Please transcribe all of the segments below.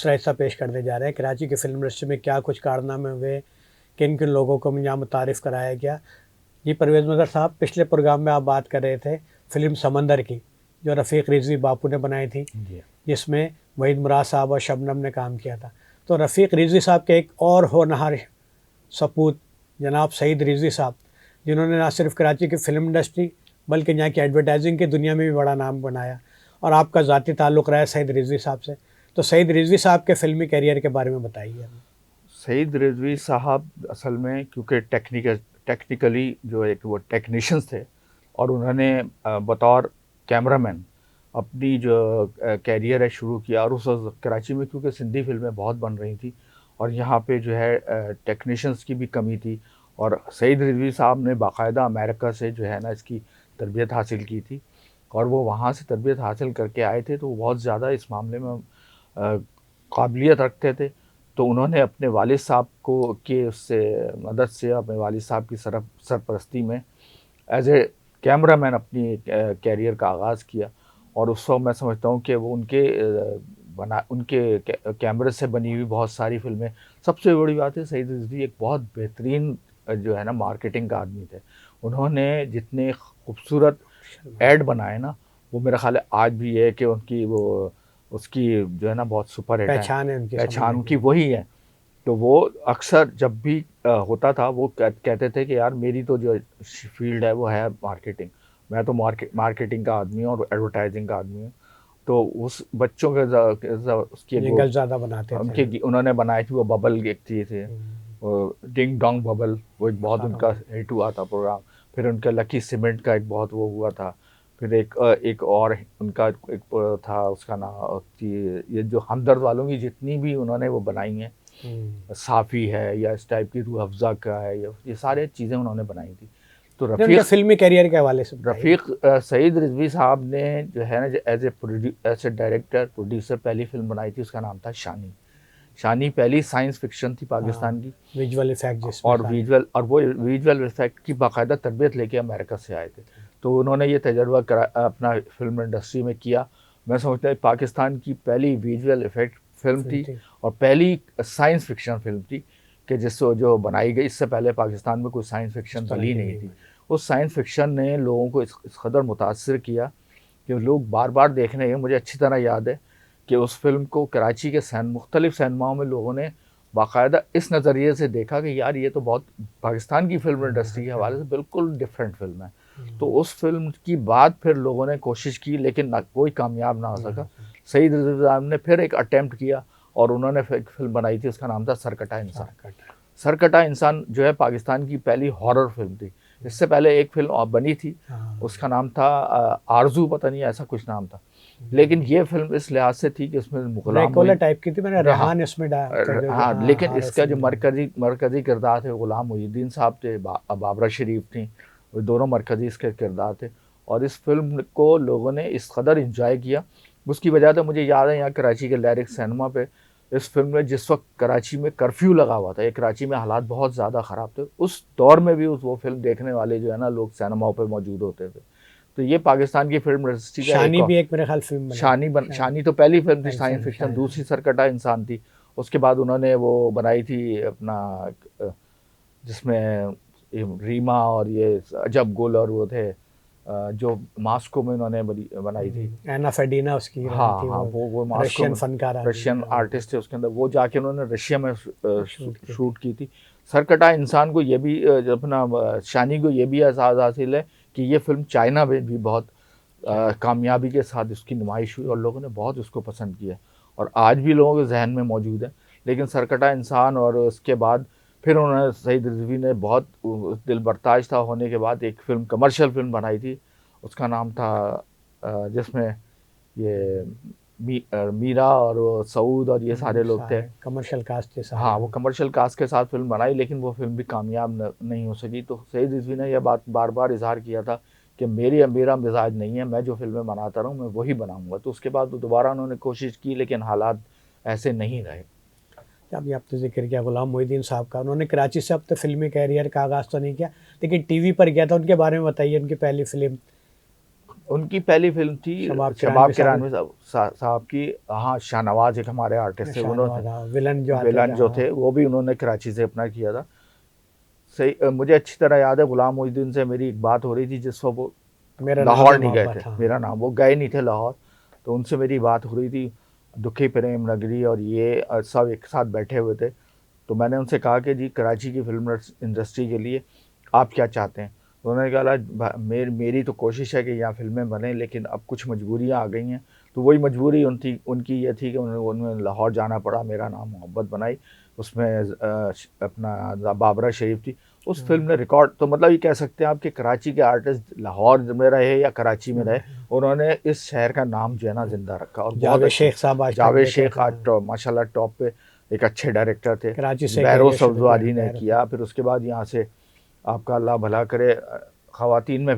दूसरा हिस्सा पेश करने जा रहे हैं। कराची की फिल्म इंडस्ट्री में क्या कुछ कारनामे हुए, किन किन लोगों को यहाँ मुतारिफ़ कराया गया। जी परवेज़ मगर साहब, पिछले प्रोग्राम में आप बात कर रहे थे फ़िल्म समंदर की, जो रफ़ीक रिज़वी बापू ने बनाई थी, जिसमें वहीद मुराद साहब और शबनम ने काम किया था। तो रफ़ीक रिज़वी साहब के एक और होनहार सपूत जनाब सईद रिज़वी साहब, जिन्होंने ना सिर्फ कराची की फ़िल्म इंडस्ट्री बल्कि यहाँ की एडवर्टाइजिंग की दुनिया में भी बड़ा नाम बनाया, और आपका ज़ाती ताल्लुक़ रहा है सईद रिज़वी साहब से। तो सईद रिज़वी साहब के फ़िल्मी करियर के बारे में बताइए हमें। सईद रिज़वी साहब असल में क्योंकि टेक्निकली जो एक वो टेक्नीशियंस थे, और उन्होंने बतौर कैमरामैन अपनी जो कैरियर है शुरू किया। और उस वक्त कराची में क्योंकि सिंधी फिल्में बहुत बन रही थी और यहाँ पे जो है टेक्नीशियंस की भी कमी थी, और सईद रिज़वी साहब ने बाकायदा अमेरिका से जो है ना इसकी तरबियत हासिल की थी, और वो वहाँ से तरबियत हासिल करके आए थे, तो वो बहुत ज़्यादा इस मामले में काबिलियत रखते थे। तो उन्होंने अपने वालिद साहब को के उससे मदद से अपने वालिद साहब की सरपरस्ती में एज ए कैमरामैन अपनी कैरियर का आगाज़ किया। और उस वक्त मैं समझता हूँ कि वो उनके कैमरे से बनी हुई बहुत सारी फिल्में। सबसे बड़ी बात है, सईद रिज़वी एक बहुत बेहतरीन जो है ना मार्केटिंग का आदमी थे। उन्होंने जितने खूबसूरत ऐड बनाए ना, वो मेरा ख्याल है आज भी है कि उनकी वो उसकी जो है ना बहुत सुपर हिट है, पहचान है उनकी, पहचान उनकी वही है। तो वो अक्सर जब भी होता था वो कहते थे कि यार मेरी तो जो फील्ड है वो है मार्केटिंग, मैं तो मार्केटिंग का आदमी हूँ और एडवर्टाइजिंग का आदमी हूँ। तो उस बच्चों के उसकी जिंगल ज़्यादा बनाते थे उनके उन्होंने बनाई थी वो बबल एक चीज़ थी, डिंग डोंग बबल, वो एक बहुत उनका हिट हुआ था प्रोग्राम। फिर उनका लकी सीमेंट का एक बहुत वो हुआ था। फिर एक और उनका एक था, उसका नाम ये जो हमदर्द वालों की जितनी भी उन्होंने वो बनाई हैं, साफ़ी है या इस टाइप की रूह अफ़ज़ा का है, ये सारे चीज़ें उन्होंने बनाई थी। तो उनके फिल्मी करियर के हवाले से रफ़ीक सईद रिज़वी साहब ने जो है ना एज ए डायरेक्टर प्रोड्यूसर पहली फिल्म बनाई थी, उसका नाम था शानी। शानी पहली साइंस फिक्शन थी पाकिस्तान की, विजुअल इफेक्ट जिसमें और वो विजुअल इफेक्ट की बाकायदा तरबियत लेके अमेरिका से आए थे। तो उन्होंने ये तजर्बा अपना फिल्म इंडस्ट्री में किया। मैं समझता हूँ पाकिस्तान की पहली विजुअल इफेक्ट फिल्म थी और पहली साइंस फिक्शन फिल्म थी कि जिससे जो बनाई गई। इससे पहले पाकिस्तान में कोई साइंस फिक्शन बनी नहीं थी। उस साइंस फिक्शन ने लोगों को इस कदर मुतासर किया कि लोग बार बार देखने गए। मुझे अच्छी तरह याद है कि उस फिल्म को कराची के मुख्तलिफ सिनेमाओं में लोगों ने बाकायदा इस नज़रिए से देखा कि यार ये तो बहुत पाकिस्तान की फिल्म इंडस्ट्री के हवाले से बिल्कुल डिफरेंट फिल्म है। तो उस फिल्म की बाद फिर लोगों ने कोशिश की, लेकिन ना कोई कामयाब ना हो सका। सईद रिज़वी साहब ने फिर एक अटेम्प्ट किया और उन्होंने एक फिल्म बनाई थी, उसका नाम था सरकटा इंसान। सरकटा इंसान जो है पाकिस्तान की पहली हॉरर फिल्म थी। इससे पहले एक फिल्म और बनी थी, उसका नाम था आरजू, पता नहीं ऐसा कुछ नाम था। लेकिन ये फिल्म इस लिहाज से थी कि उसमें गुलाम टाइप की थी, मैंने रेहान इसमें लेकिन इसका जो मरकजी किरदार थे गुलाम मुहिउद्दीन साहब थे, बाबरा शरीफ थी, वो दोनों मरकजी इसके किरदार थे। और इस फिल्म को लोगों ने इस कदर इंजॉय किया, उसकी वजह तो मुझे याद है यहाँ कराची के लैरिक सिनेमा पे इस फिल्म में जिस वक्त कराची में कर्फ्यू लगा हुआ था, ये कराची में हालात बहुत ज़्यादा ख़राब थे, उस दौर में भी वो फिल्म देखने वाले जो है ना लोग सिनेमाओं पे मौजूद होते थे। तो ये पाकिस्तान की फिल्म इंडस्ट्री का शानी भी एक मेरे ख्याल फिल्म शानी तो पहली फिल्म थी साइंस फिक्शन, दूसरी सरकटा इंसान थी। उसके बाद उन्होंने वो बनाई थी अपना जिसमें रीमा और ये अजब गुल और वो थे जो मास्को में उन्होंने बनाई थी, एना फेडिना उसकी हाँ हाँ, वो रशियन फनकार, रशियन आर्टिस्ट थे उसके अंदर, वो जाके उन्होंने रशिया में शूट की थी। सरकटा इंसान को ये भी अपना शानी को ये भी एहसास हासिल है कि ये फिल्म चाइना में भी बहुत कामयाबी के साथ उसकी नुमाइश हुई और लोगों ने बहुत उसको पसंद किया और आज भी लोगों के जहन में मौजूद है। लेकिन सरकटा इंसान और उसके बाद फिर उन्होंने सईद रिज़वी ने बहुत दिल बर्दाश्त था होने के बाद एक फिल्म कमर्शियल फिल्म बनाई थी, उसका नाम था जिसमें ये मीरा और सऊद और ये सारे लोग थे, कमर्शियल कास्ट के साथ। हाँ, वो कमर्शियल कास्ट के साथ फिल्म बनाई, लेकिन वो फिल्म भी कामयाब नहीं हो सकी। तो सईद रिज़वी ने यह बात बार बार इजहार किया था कि मेरा मिजाज नहीं है, मैं जो फिल्में बनाता रहूँ मैं वही बनाऊँगा। तो उसके बाद दोबारा उन्होंने कोशिश की, लेकिन हालात ऐसे नहीं रहे। अभी आप तो जिक्र किया गुलाम मुहिउद्दीन साहब का, उन्होंने कराची से अब तो फिल्मी कैरियर का आगाज़ तो नहीं किया, लेकिन टीवी पर किया था। उनके बारे में बताइए, उनकी पहली फिल्म। उनकी पहली फिल्म थी शबाब किरानवी साहब की। हाँ, शाहनवाज एक हमारे आर्टिस्ट थे, उन्होंने विलन जो थे वो भी उन्होंने कराची से अपना किया था। सही, मुझे अच्छी तरह याद है गुलाम मोहिउद्दीन से मेरी एक बात हो रही थी जिस वक्त वो लाहौर नहीं गए थे, मेरा नाम, वो गए नहीं थे लाहौर, तो उनसे मेरी बात हो रही थी, दुखी प्रेम नगरी और ये सब एक साथ बैठे हुए थे। तो मैंने उनसे कहा कि जी कराची की फिल्म इंडस्ट्री के लिए आप क्या चाहते हैं? तो उन्होंने कहा मेरी तो कोशिश है कि यहाँ फिल्में बने, लेकिन अब कुछ मजबूरियाँ आ गई हैं। तो वही मजबूरी उनकी ये थी कि उन्हें लाहौर जाना पड़ा। मेरा नाम मोहब्बत बनाई, उसमें अपना बाबरा शरीफ थी, उस फिल्म ने रिकॉर्ड, तो मतलब ये कह सकते हैं आप कि कराची के आर्टिस्ट लाहौर में रहे या कराची में रहे, उन्होंने इस शहर का नाम जो है ना जिंदा रखा। और जावेद शेख साहब, जावेद शेख आज माशाल्लाह टॉप पे एक अच्छे डायरेक्टर थे। बैरोस सब्जवारी ने किया, फिर उसके बाद यहाँ से आपका अल्लाह भला करे ख़वातीन में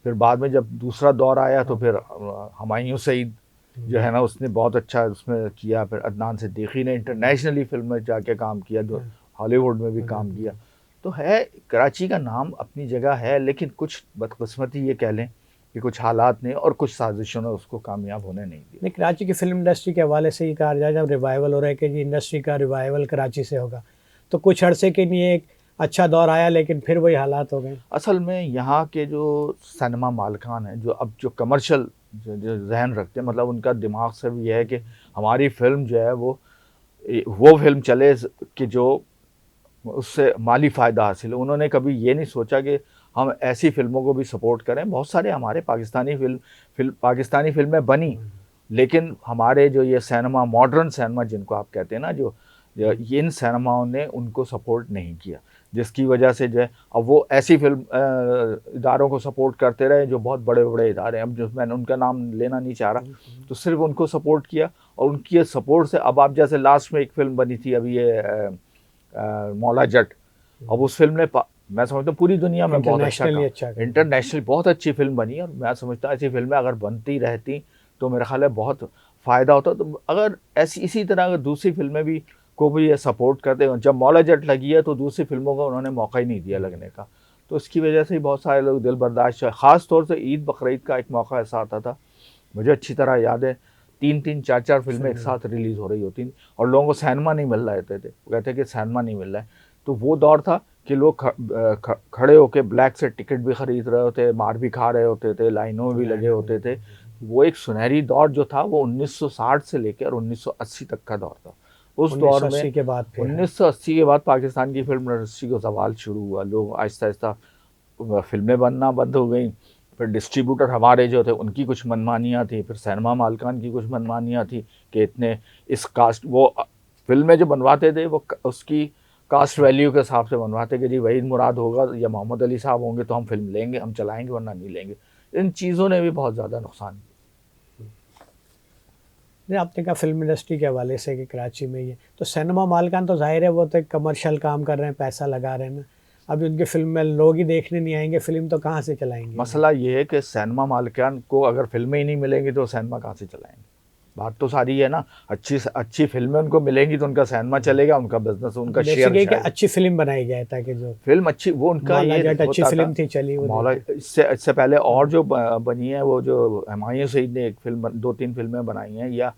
फिर बाद में जब दूसरा दौर आया तो फिर हुमायूं सईद जो है ना उसने बहुत अच्छा उसमें किया। फिर अदनान सिद्दीकी ने इंटरनेशनली फिल्म में जाके काम किया, जो हॉलीवुड में भी काम किया। तो है, कराची का नाम अपनी जगह है, लेकिन कुछ बदकिस्मती ये कह लें कि कुछ हालात ने और कुछ साजिशों ने उसको कामयाब होने नहीं दिया। नहीं, कराची की फिल्म इंडस्ट्री के हवाले से ये कहा जाए जब रिवाइवल हो रहा है कि जी इंडस्ट्री का रिवाइवल कराची से होगा, तो कुछ अरसे के लिए एक अच्छा दौर आया, लेकिन फिर वही हालात हो गए। असल में यहाँ के जो सिनेमा मालिकान हैं, जो कमर्शियल जो जहन रखते हैं, मतलब उनका दिमाग सिर्फ ये है कि हमारी फिल्म जो है वो फिल्म चले कि जो उससे माली फ़ायदा हासिल है। उन्होंने कभी ये नहीं सोचा कि हम ऐसी फिल्मों को भी सपोर्ट करें। बहुत सारे हमारे पाकिस्तानी फिल्में बनी, लेकिन हमारे जो ये सिनेमा, मॉडर्न सिनेमा जिनको आप कहते हैं ना, जो इन सिनेमाओं ने उनको सपोर्ट नहीं किया, जिसकी वजह से जो है अब वो ऐसी फिल्म इदारों को सपोर्ट करते रहे जो बहुत बड़े बड़े इदारे हैं। अब जो मैंने उनका नाम लेना नहीं चाह रहा, तो सिर्फ उनको सपोर्ट किया, और उनकी सपोर्ट से अब आप जैसे लास्ट में एक फिल्म बनी थी अभी ये मौला जट, अब उस फिल्म ने मैं समझता हूँ पूरी दुनिया में बहुत अच्छा इंटरनेशनल बहुत अच्छी फिल्म बनी, और मैं समझता हूँ ऐसी फिल्में अगर बनती रहती तो मेरा ख्याल है बहुत फ़ायदा होता। तो अगर इसी तरह अगर दूसरी फिल्में भी को भी ये सपोर्ट करते हैं, जब मौला जट लगी है तो दूसरी फिल्मों को उन्होंने मौका ही नहीं दिया लगने का, तो इसकी वजह से ही बहुत सारे लोग दिल बर्दाश्त, ख़ास तौर से ईद बकरीद का एक मौका ऐसा आता था, मुझे अच्छी तरह याद है, 3-3 4-4 फिल्में एक साथ रिलीज़ हो रही होती और लोगों को सिनेमा नहीं मिल रहे थे, वो कहते कि सिनेमा नहीं मिल रहा है। तो वो दौर था कि लोग खड़े होकर ब्लैक से टिकट भी ख़रीद रहे होते, मार भी खा रहे होते थे, लाइनों में भी लगे होते थे। वो एक सुनहरी दौर जो था वो 1960 से लेकर 1980 तक का दौर था। उस दौर में 1980 के बाद पाकिस्तान की फिल्म इंडस्ट्री को सवाल शुरू हुआ, लोग आहिस्ता आहिस्ता फिल्में बनना बंद हो गई, फिर डिस्ट्रीब्यूटर हमारे जो थे उनकी कुछ मनमानियाँ थी, फिर सिनेमा मालिकान की कुछ मनमानियाँ थी कि इतने इस कास्ट, वो फिल्में जो बनवाते थे वो उसकी कास्ट वैल्यू के हिसाब से बनवाते कि जी वहीद मुराद होगा या मोहम्मद अली साहब होंगे तो हम फिल्म लेंगे, हम चलाएंगे, वरना नहीं लेंगे। इन चीज़ों ने भी बहुत ज़्यादा नुकसान किया। नहीं, आपने कहा फिल्म इंडस्ट्री के हवाले से कि कराची में ये तो सिनेमा मालिकान तो जाहिर है वो तो एक कमर्शियल काम कर रहे हैं, पैसा लगा रहे हैं ना, अभी उनकी फिल्म में लोग ही देखने नहीं आएंगे, फिल्म तो कहाँ से चलाएंगे? मसला ये है कि सिनेमा मालिकान को अगर फिल्में ही नहीं मिलेंगी तो सिनेमा कहाँ से चलाएंगे? बात तो सारी है ना, अच्छी फिल्में उनको मिलेंगी तो उनका सिनेमा चलेगा, उनका बिजनेस, उनका शेयर। अच्छी फिल्म बनाई जाए ताकि जो फिल्म अच्छी, वो उनका ये अच्छी फिल्म थी चली मौला, इससे पहले और जो बनी है वो जो हुमायूं सईद ने एक फिल्म 2-3 फिल्में बनाई हैं, या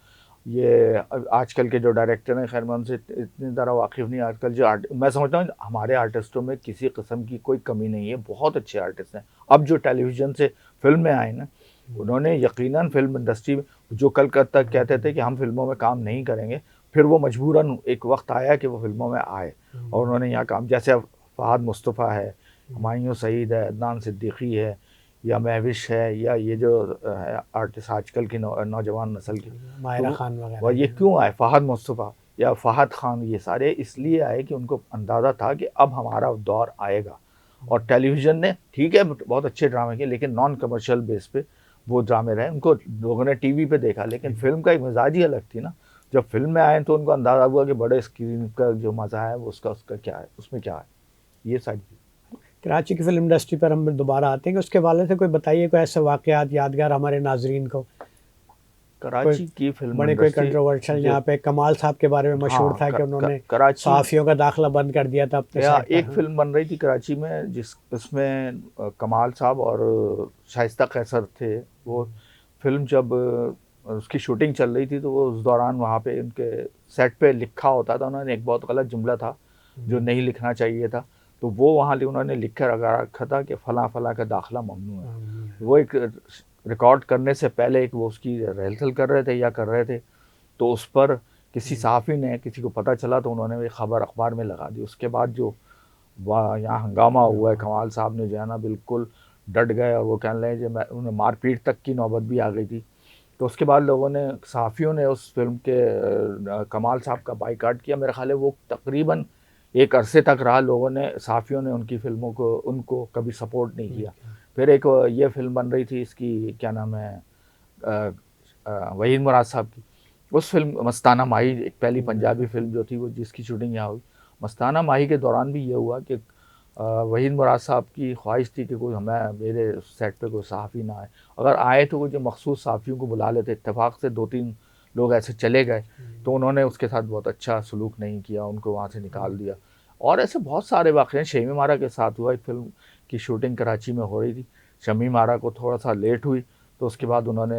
ये आजकल के जो डायरेक्टर हैं, खैर मैं उनसे इतनी तरह वाकिफ़ नहीं, आजकल जो मैं समझता हूँ हमारे आर्टिस्टों में किसी किस्म की कोई कमी नहीं है, बहुत अच्छे आर्टिस्ट हैं। अब जो टेलीविज़न से फिल्में आए ना, उन्होंने यकीनन फिल्म इंडस्ट्री में जो कल तक कहते थे कि हम फिल्मों में काम नहीं करेंगे, फिर वो मजबूरन एक वक्त आया कि वो फिल्मों में आए और उन्होंने यहाँ काम, जैसे फहद मुस्तफ़ा है, हुमायूं सईद है, अदनान सिद्दीकी है, या महविश है, या ये जो आर्टिस्ट आजकल की नौजवान नस्ल की माहिरा खान वगैरह, ये क्यों आए, फहद मुस्तफ़ा या फहद खान, ये सारे इसलिए आए कि उनको अंदाज़ा था कि अब हमारा दौर आएगा। और टेलीविज़न ने ठीक है बहुत अच्छे ड्रामे किए, लेकिन नॉन कमर्शियल बेस पे वो ड्रामे रहे, उनको लोगों ने टीवी पे देखा, लेकिन फिल्म का एक मिजाज ही अलग थी ना। जब फिल्म में आए तो उनको अंदाज़ा हुआ कि बड़े स्क्रीन का जो मज़ा है वो उसका क्या है, उसमें क्या है, ये सारी चीज़। कराची की फिल्म इंडस्ट्री पर हम दोबारा आते हैं कि उसके वाले से कोई बताइए कोई ऐसे वाक़यात यादगार हमारे नाजरीन को। कराची की फिल्म बड़े कोई इंडस्ट्री कंट्रोवर्शियल यहाँ पे कमाल साहब के बारे में मशहूर हाँ, था कि उन्होंने कराची सहाफ़ियों का दाखिला बंद कर दिया था अपने या साइड पे। एक फिल्म बन रही थी कराची में इसमें कमाल साहब और शाइस्ता कैसर थे। वो फिल्म जब उसकी शूटिंग चल रही थी तो वो उस दौरान वहाँ पे उनके सेट पे लिखा होता था, उन्होंने एक बहुत गलत जुमला था जो नहीं लिखना चाहिए था, तो वो वहाँ उन्होंने लिख कर रखा था कि फ़लाँ फ़लाँ का दाखिला ममनू है। वो एक रिकॉर्ड करने से पहले एक वो उसकी रिहर्सल कर रहे थे या कर रहे थे, तो उस पर किसी सहाफ़ी ने, किसी को पता चला तो उन्होंने वो खबर अखबार में लगा दी। उसके बाद जो वाह यहाँ हंगामा हुआ है, कमाल साहब ने जो है ना बिल्कुल डट गए और वो कहने लगे मैं उन्हें मारपीट तक की नौबत भी आ गई थी। तो उसके बाद लोगों ने, सहाफ़ियों ने उस फिल्म के कमाल साहब का बाइकाट किया। मेरा ख़्याल है वो तकरीबन एक अरसे तक रहा, लोगों ने, सहाफ़ियों ने उनकी फ़िल्मों को, उनको कभी सपोर्ट नहीं किया। फिर एक ये फ़िल्म बन रही थी, इसकी क्या नाम है, वहीद मुराद साहब की, उस फिल्म मस्ताना माही, एक पहली पंजाबी फिल्म जो थी वो जिसकी शूटिंग यहाँ हुई, मस्ताना माही के दौरान भी ये हुआ कि वहीद मुराद साहब की ख्वाहिश थी कि कोई मेरे सेट पे कोई सहाफ़ी ना आए, अगर आए तो वो जो मखसूस सहाफ़ियों को बुला लेते। इत्तेफाक से 2-3 लोग ऐसे चले गए तो उन्होंने उसके साथ बहुत अच्छा सलूक नहीं किया, उनको वहाँ से निकाल दिया। और ऐसे बहुत सारे वाक़े हैं। शमीम आरा के साथ हुआ, एक फ़िल्म की शूटिंग कराची में हो रही थी, शमीम आरा को थोड़ा सा लेट हुई तो उसके बाद उन्होंने,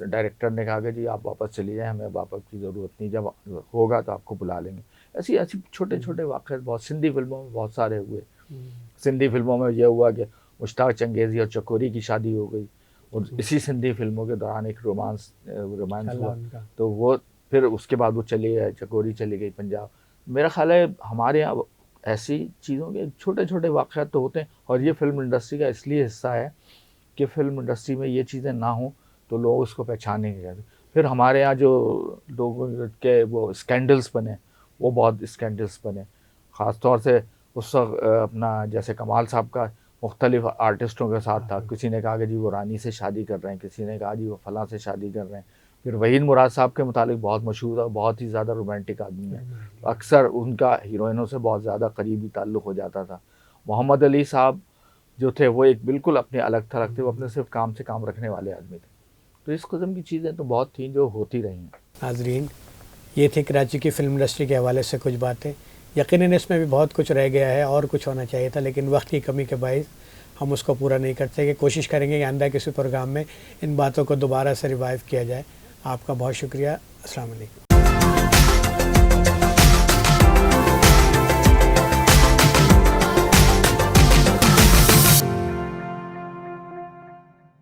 डायरेक्टर ने कहा कि जी आप वापस चली जाएं, हमें वापस की ज़रूरत नहीं, जब होगा तो आपको बुला लेंगे। ऐसी ऐसी छोटे छोटे वाक़े बहुत सिंधी फिल्मों में बहुत सारे हुए। सिंधी फिल्मों में यह हुआ कि मुश्ताक चंगेज़ी और चकोरी की शादी हो गई और इसी सिंधी फिल्मों के दौरान एक रोमांस हुआ, तो वो फिर उसके बाद वो चली गए, चकोरी चली गई पंजाब। मेरा ख़्याल है हमारे यहाँ ऐसी चीज़ों के छोटे छोटे वाक़यात तो होते हैं, और ये फिल्म इंडस्ट्री का इसलिए हिस्सा है कि फ़िल्म इंडस्ट्री में ये चीज़ें ना हों तो लोग उसको पहचानेंगे कैसे। फिर हमारे यहाँ जो लोगों के वो स्कैंडल्स बने, वो बहुत स्कैंडल्स बने, ख़ास तौर से उस वक्त अपना जैसे कमाल साहब का मुख्तलिफ आर्टिस्टों के साथ था। किसी ने कहा कि जी वो रानी से शादी कर रहे हैं, किसी ने कहा जी वो फ़लाँ से शादी कर रहे हैं। फिर वहीद मुराद साहब के मुतालिक बहुत मशहूर और बहुत ही ज़्यादा रोमांटिक आदमी है, अक्सर उनका हीरोइनों से बहुत ज़्यादा करीबी ताल्लुक़ हो जाता था। मोहम्मद अली साहब जो थे वो एक बिल्कुल अपने अलग थलग थे, वो अपने सिर्फ काम से काम रखने वाले आदमी थे। तो इस किस्म की चीज़ें तो बहुत थी जो होती रही हैं। नाज़रीन, ये थी कराची की फ़िल्म इंडस्ट्री के हवाले से कुछ बातें। यकीनन इसमें भी बहुत कुछ रह गया है और कुछ होना चाहिए था, लेकिन वक्त की कमी के बायस हम उसको पूरा नहीं कर सके। कोशिश करेंगे कि आइंदा किसी प्रोग्राम में इन बातों को दोबारा से रिवाइव किया जाए। आपका बहुत शुक्रिया। अस्सलाम वालेकुम।